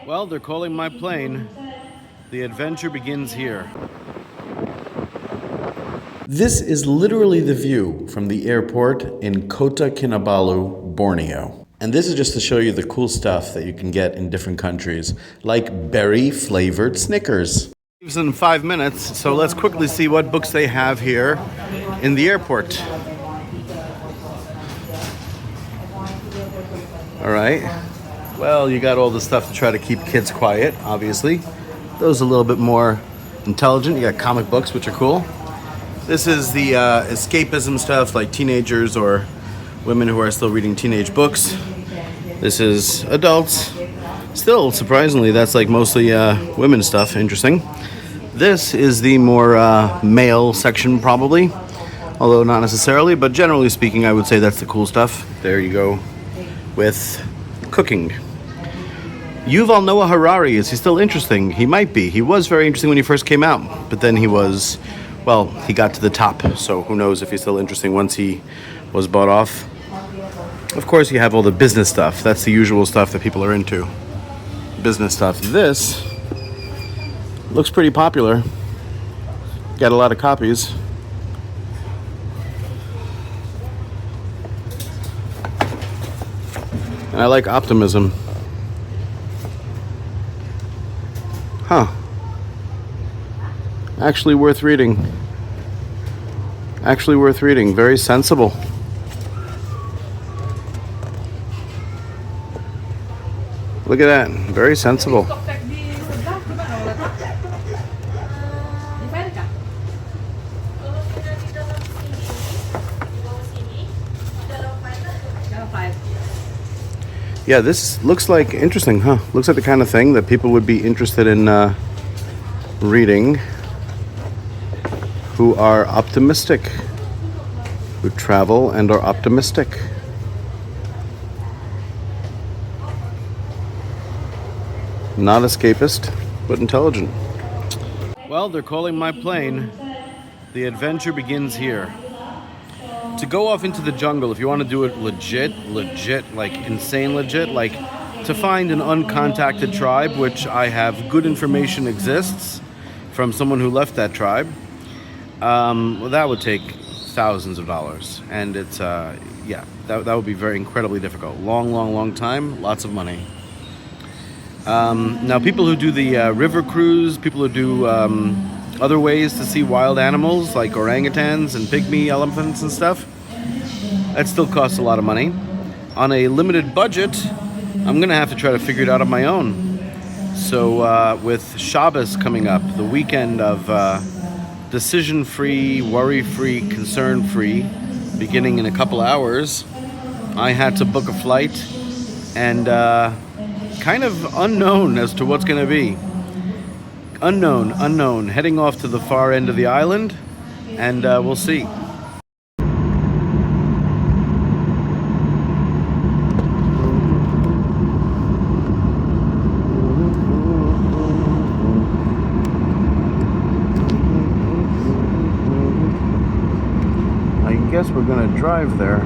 Well, they're calling my plane. The adventure begins here. This is literally the view from the airport in Kota Kinabalu, Borneo. And this is just to show you the cool stuff that you can get in different countries, like berry-flavored Snickers. It's in 5 minutes, so let's quickly see what books they have here in the airport. All right. Well, you got all the stuff to try to keep kids quiet, obviously. Those are a little bit more intelligent. You got comic books, which are cool. This is the escapism stuff, like teenagers or women who are still reading teenage books. This is adults. Still, surprisingly, that's like mostly women's stuff. Interesting. This is the more male section, probably. Although not necessarily, but generally speaking, I would say that's the cool stuff. There you go with cooking. Yuval Noah Harari, is he still interesting? He might be. He was very interesting when he first came out, but then he got to the top, so who knows if he's still interesting once he was bought off. Of course, you have all the business stuff. That's the usual stuff that people are into. Business stuff. This looks pretty popular. Got a lot of copies. And I like optimism. Huh. Actually worth reading. Actually worth reading. Very sensible. Look at that. Very sensible. Yeah, this looks like interesting, huh? Looks like the kind of thing that people would be interested in reading who are optimistic, who travel and are optimistic. Not escapist, but intelligent. Well, they're calling my plane. The adventure begins here. To go off into the jungle, if you want to do it legit, like insane legit, like to find an uncontacted tribe, which I have good information exists from someone who left that tribe, well, that would take thousands of dollars. And it's, that would be very incredibly difficult. Long time, lots of money. Now, people who do the river cruise, people who do other ways to see wild animals like orangutans and pygmy elephants and stuff, that still costs a lot of money. On a limited budget, I'm gonna have to try to figure it out on my own. So with Shabbos coming up, the weekend of decision-free, worry-free, concern-free, beginning in a couple hours, I had to book a flight and kind of unknown as to what's gonna be. Unknown, heading off to the far end of the island, and we'll see. I guess we're gonna drive there.